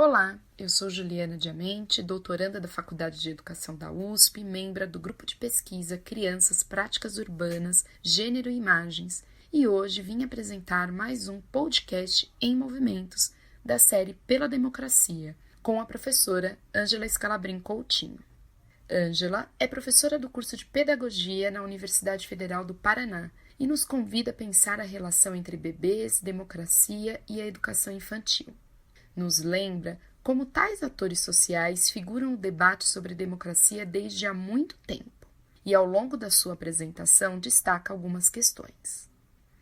Olá, eu sou Juliana Diamante, doutoranda da Faculdade de Educação da USP, membro do grupo de pesquisa Crianças, Práticas Urbanas, Gênero e Imagens, e hoje vim apresentar mais um podcast em movimentos da série Pela Democracia, com a professora Ângela Scalabrin Coutinho. Ângela é professora do curso de Pedagogia na Universidade Federal do Paraná e nos convida a pensar a relação entre bebês, democracia e a educação infantil. Nos lembra como tais atores sociais figuram no debate sobre democracia desde há muito tempo, e ao longo da sua apresentação destaca algumas questões.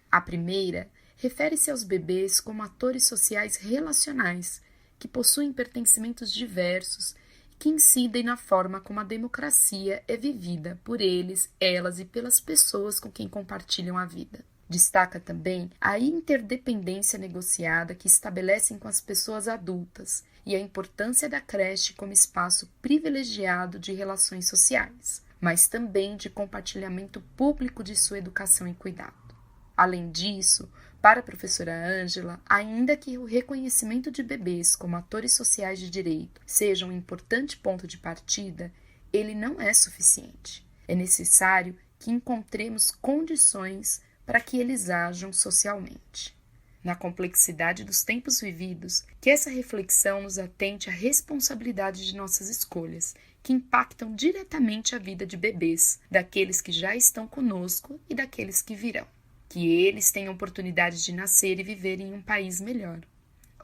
A primeira refere-se aos bebês como atores sociais relacionais, que possuem pertencimentos diversos e que incidem na forma como a democracia é vivida por eles, elas e pelas pessoas com quem compartilham a vida. Destaca também a interdependência negociada que estabelecem com as pessoas adultas e a importância da creche como espaço privilegiado de relações sociais, mas também de compartilhamento público de sua educação e cuidado. Além disso, para a professora Ângela, ainda que o reconhecimento de bebês como atores sociais de direito seja um importante ponto de partida, ele não é suficiente. É necessário que encontremos condições para que eles ajam socialmente. Na complexidade dos tempos vividos, que essa reflexão nos atente à responsabilidade de nossas escolhas, que impactam diretamente a vida de bebês, daqueles que já estão conosco e daqueles que virão. Que eles tenham oportunidade de nascer e viver em um país melhor.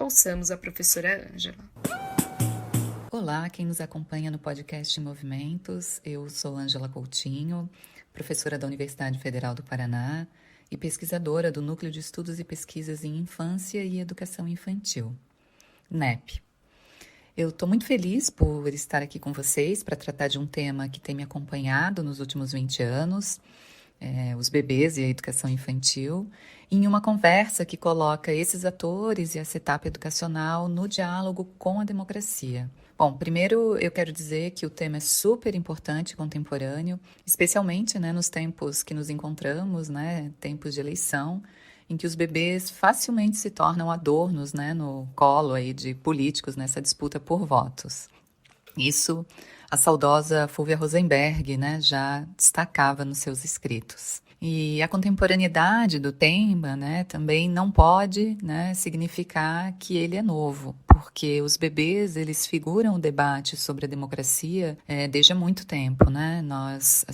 Ouçamos a professora Ângela. Olá, quem nos acompanha no podcast Movimentos, eu sou Ângela Coutinho, professora da Universidade Federal do Paraná, e pesquisadora do Núcleo de Estudos e Pesquisas em Infância e Educação Infantil, NEP. Eu estou muito feliz por estar aqui com vocês para tratar de um tema que tem me acompanhado nos últimos 20 anos, os bebês e a educação infantil, em uma conversa que coloca esses atores e essa etapa educacional no diálogo com a democracia. Bom, primeiro eu quero dizer que o tema é super importante e contemporâneo, especialmente nos tempos que nos encontramos, tempos de eleição, em que os bebês facilmente se tornam adornos no colo aí de políticos nessa disputa por votos. Isso a saudosa Fulvia Rosenberg já destacava nos seus escritos. E a contemporaneidade do tema também não pode significar que ele é novo, porque os bebês eles figuram o debate sobre a democracia desde há muito tempo. Nós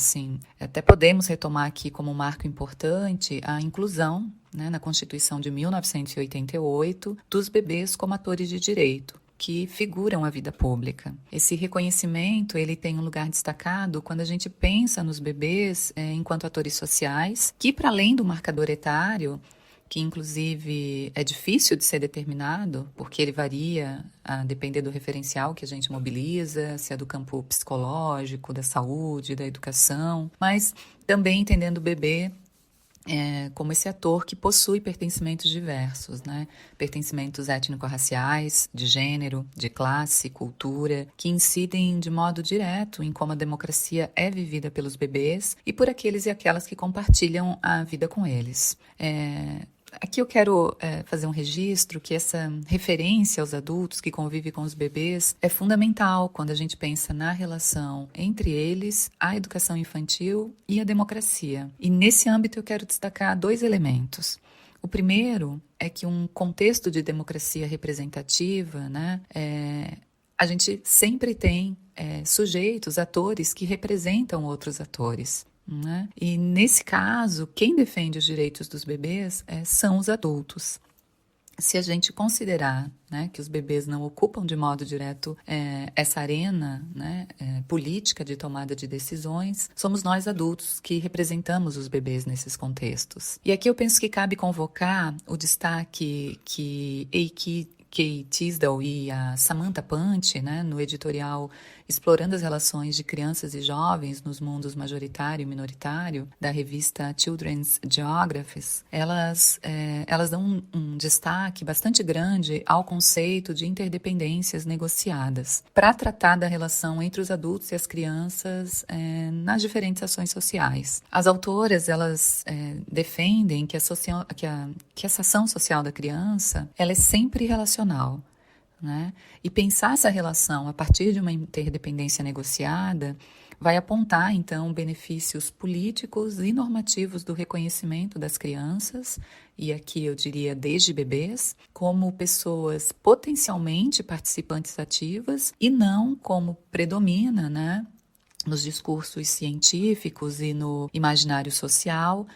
até podemos retomar aqui como um marco importante a inclusão na Constituição de 1988 dos bebês como atores de direito, que figuram a vida pública. Esse reconhecimento ele tem um lugar destacado quando a gente pensa nos bebês enquanto atores sociais, que para além do marcador etário, que inclusive é difícil de ser determinado, porque ele varia a depender do referencial que a gente mobiliza, se é do campo psicológico, da saúde, da educação, mas também entendendo o bebê como esse ator que possui pertencimentos diversos, pertencimentos étnico-raciais, de gênero, de classe, cultura, que incidem de modo direto em como a democracia é vivida pelos bebês e por aqueles e aquelas que compartilham a vida com eles. Aqui eu quero fazer um registro que essa referência aos adultos que convivem com os bebês é fundamental quando a gente pensa na relação entre eles, a educação infantil e a democracia. E nesse âmbito eu quero destacar dois elementos. O primeiro é que um contexto de democracia representativa, a gente sempre tem sujeitos, atores que representam outros atores. E nesse caso, quem defende os direitos dos bebês são os adultos. Se a gente considerar que os bebês não ocupam de modo direto essa arena política de tomada de decisões, somos nós adultos que representamos os bebês nesses contextos. E aqui eu penso que cabe convocar o destaque que Kay Tisdall e a Samantha Punch, no editorial Explorando as Relações de Crianças e Jovens nos Mundos Majoritário e Minoritário, da revista Children's Geographies, elas dão um destaque bastante grande ao conceito de interdependências negociadas, para tratar da relação entre os adultos e as crianças nas diferentes ações sociais. As autoras, elas defendem que essa ação social da criança ela é sempre relacional. né? E pensar essa relação a partir de uma interdependência negociada vai apontar, então, benefícios políticos e normativos do reconhecimento das crianças, e aqui eu diria desde bebês, como pessoas potencialmente participantes ativas e não como predomina, né, nos discursos científicos e no imaginário social,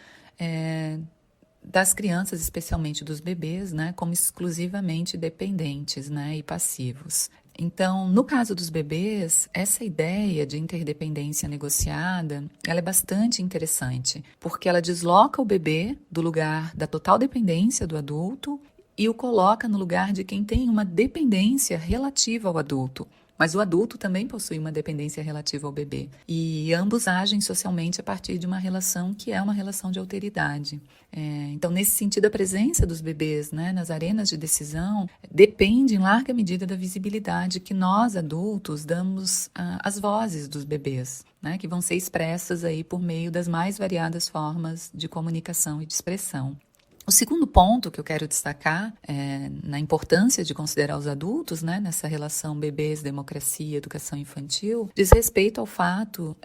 das crianças, especialmente dos bebês, né, como exclusivamente dependentes, né, e passivos. Então, no caso dos bebês, essa ideia de interdependência negociada, ela é bastante interessante, porque ela desloca o bebê do lugar da total dependência do adulto e o coloca no lugar de quem tem uma dependência relativa ao adulto. Mas o adulto também possui uma dependência relativa ao bebê. E ambos agem socialmente a partir de uma relação que é uma relação de alteridade. Então, nesse sentido, a presença dos bebês, né, nas arenas de decisão depende, em larga medida, da visibilidade que nós, adultos, damos às vozes dos bebês, né, que vão ser expressas aí por meio das mais variadas formas de comunicação e de expressão. O segundo ponto que eu quero destacar na importância de considerar os adultos, né, nessa relação bebês, democracia, educação infantil, diz respeito ao fato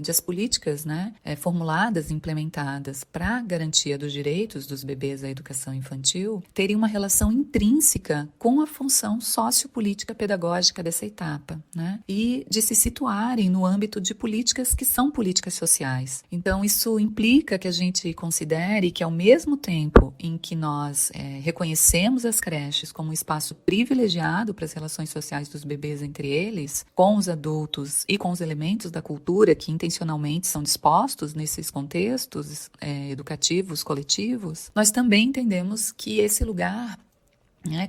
de as políticas, né, formuladas e implementadas para a garantia dos direitos dos bebês à educação infantil terem uma relação intrínseca com a função sociopolítica pedagógica dessa etapa, né, e de se situarem no âmbito de políticas que são políticas sociais. Então, isso implica que a gente considere que, ao mesmo tempo em que nós reconhecemos as creches como um espaço privilegiado para as relações sociais dos bebês entre eles, com os adultos e com os elementos da cultura que intencionalmente são dispostos nesses contextos educativos, coletivos, nós também entendemos que esse lugar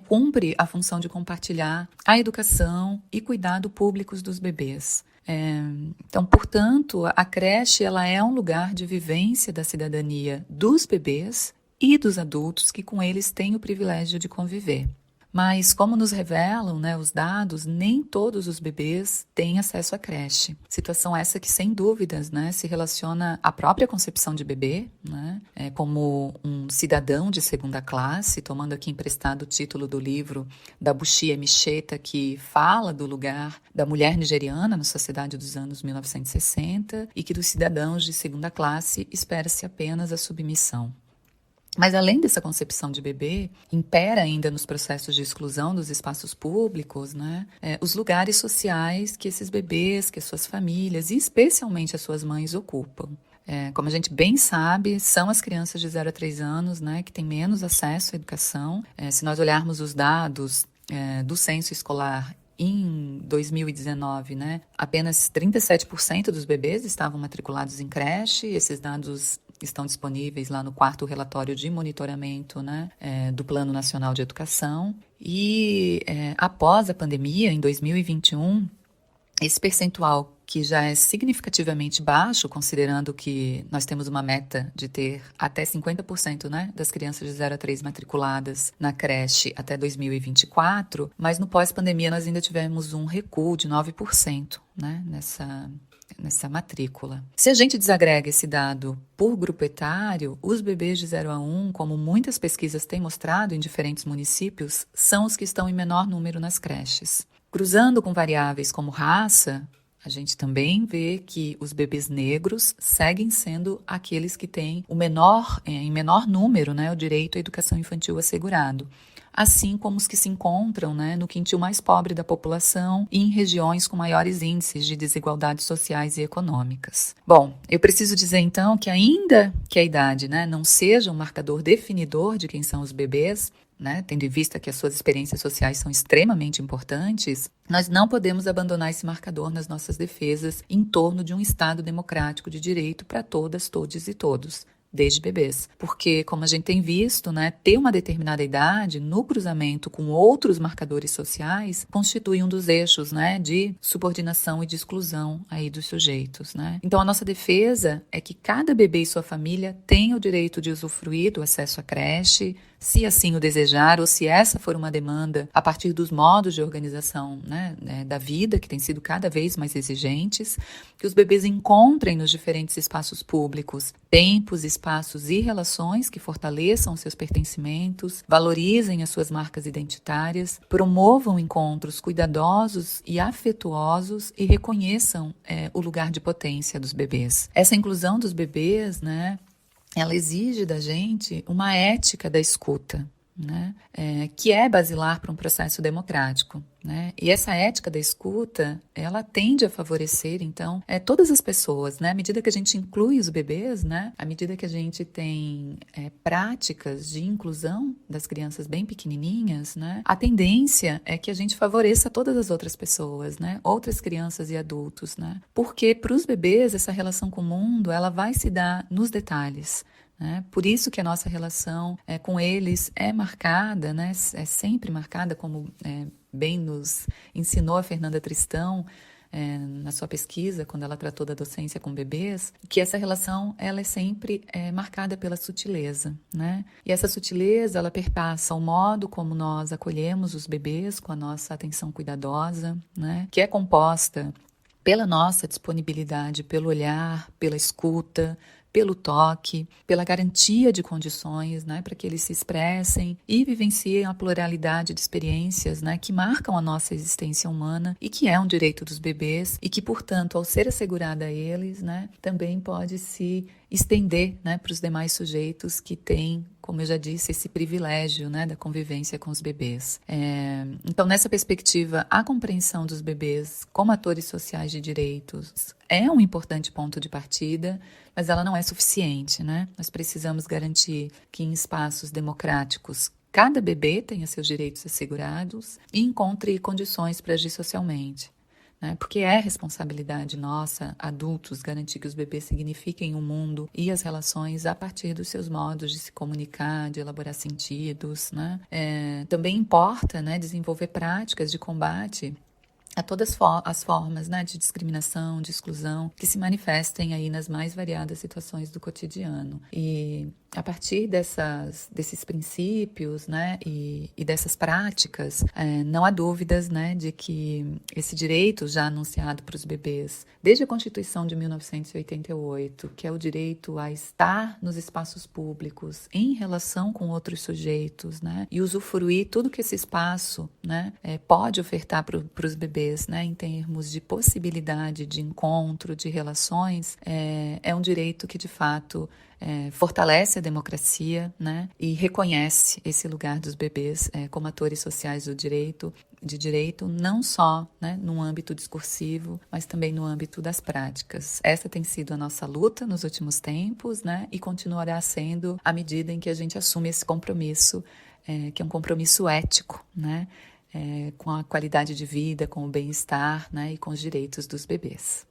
cumpre a função de compartilhar a educação e cuidado públicos dos bebês. Então, portanto, a creche ela é um lugar de vivência da cidadania dos bebês e dos adultos que com eles têm o privilégio de conviver. Mas, como nos revelam, né, os dados, nem todos os bebês têm acesso à creche. Situação essa que, sem dúvidas, né, se relaciona à própria concepção de bebê, né, como um cidadão de segunda classe, tomando aqui emprestado o título do livro da Bushia Misheta, que fala do lugar da mulher nigeriana na sociedade dos anos 1960 e que dos cidadãos de segunda classe espera-se apenas a submissão. Mas, além dessa concepção de bebê, impera ainda nos processos de exclusão dos espaços públicos, né, os lugares sociais que esses bebês, que as suas famílias e especialmente as suas mães ocupam. Como a gente bem sabe, são as crianças de 0 a 3 anos, né, que têm menos acesso à educação. Se nós olharmos os dados do censo escolar em 2019, né, apenas 37% dos bebês estavam matriculados em creche. Esses dados estão disponíveis lá no 4º relatório de monitoramento, né, do Plano Nacional de Educação. E após a pandemia, em 2021, esse percentual, que já é significativamente baixo, considerando que nós temos uma meta de ter até 50%, né, das crianças de 0 a 3 matriculadas na creche até 2024, mas no pós-pandemia nós ainda tivemos um recuo de 9%, né, nessa matrícula. Se a gente desagrega esse dado por grupo etário, os bebês de 0 a 1, como muitas pesquisas têm mostrado em diferentes municípios, são os que estão em menor número nas creches. Cruzando com variáveis como raça, a gente também vê que os bebês negros seguem sendo aqueles que têm em menor número, né, o direito à educação infantil assegurado, assim como os que se encontram, né, no quintil mais pobre da população e em regiões com maiores índices de desigualdades sociais e econômicas. Bom, eu preciso dizer então que, ainda que a idade, né, não seja um marcador definidor de quem são os bebês, né, tendo em vista que as suas experiências sociais são extremamente importantes, nós não podemos abandonar esse marcador nas nossas defesas em torno de um Estado democrático de direito para todas, todes e todos, desde bebês. Porque, como a gente tem visto, né, ter uma determinada idade no cruzamento com outros marcadores sociais constitui um dos eixos, né, de subordinação e de exclusão aí dos sujeitos, né? Então, a nossa defesa é que cada bebê e sua família tenha o direito de usufruir do acesso à creche, se assim o desejar, ou se essa for uma demanda a partir dos modos de organização, né, da vida, que têm sido cada vez mais exigentes, que os bebês encontrem nos diferentes espaços públicos tempos e espaços e relações que fortaleçam seus pertencimentos, valorizem as suas marcas identitárias, promovam encontros cuidadosos e afetuosos e reconheçam o lugar de potência dos bebês. Essa inclusão dos bebês, né, ela exige da gente uma ética da escuta, né, que é basilar para um processo democrático, né? E essa ética da escuta, ela tende a favorecer, então, todas as pessoas, né? À medida que a gente inclui os bebês, né? À medida que a gente tem práticas de inclusão das crianças bem pequenininhas, né? A tendência é que a gente favoreça todas as outras pessoas, né? Outras crianças e adultos, né? Porque para os bebês, essa relação com o mundo, ela vai se dar nos detalhes. Por isso que a nossa relação com eles é marcada, né? É sempre marcada, como bem nos ensinou a Fernanda Tristão na sua pesquisa, quando ela tratou da docência com bebês, que essa relação ela é sempre marcada pela sutileza, né? E essa sutileza ela perpassa o modo como nós acolhemos os bebês com a nossa atenção cuidadosa, né? Que é composta pela nossa disponibilidade, pelo olhar, pela escuta, pelo toque, pela garantia de condições, né, para que eles se expressem e vivenciem a pluralidade de experiências, né, que marcam a nossa existência humana e que é um direito dos bebês e que, portanto, ao ser assegurada a eles, né, também pode se estender, né, para os demais sujeitos que têm, como eu já disse, esse privilégio, né, da convivência com os bebês. Então, nessa perspectiva, a compreensão dos bebês como atores sociais de direitos é um importante ponto de partida, mas ela não é suficiente, né? Nós precisamos garantir que em espaços democráticos cada bebê tenha seus direitos assegurados e encontre condições para agir socialmente. Porque é responsabilidade nossa, adultos, garantir que os bebês signifiquem o mundo e as relações a partir dos seus modos de se comunicar, de elaborar sentidos, né? Também importa, né, desenvolver práticas de combate a todas as formas, né, de discriminação, de exclusão, que se manifestem aí nas mais variadas situações do cotidiano. E a partir desses princípios, né, e dessas práticas, não há dúvidas, né, de que esse direito já anunciado para os bebês, desde a Constituição de 1988, que é o direito a estar nos espaços públicos em relação com outros sujeitos, né, e usufruir tudo que esse espaço, né, pode ofertar para os bebês, né, em termos de possibilidade de encontro, de relações, é um direito que, de fato, fortalece a democracia, né, e reconhece esse lugar dos bebês como atores sociais de direito, não só, né, no âmbito discursivo, mas também no âmbito das práticas. Essa tem sido a nossa luta nos últimos tempos, né, e continuará sendo à medida em que a gente assume esse compromisso, que é um compromisso ético, né, com a qualidade de vida, com o bem-estar, né, e com os direitos dos bebês.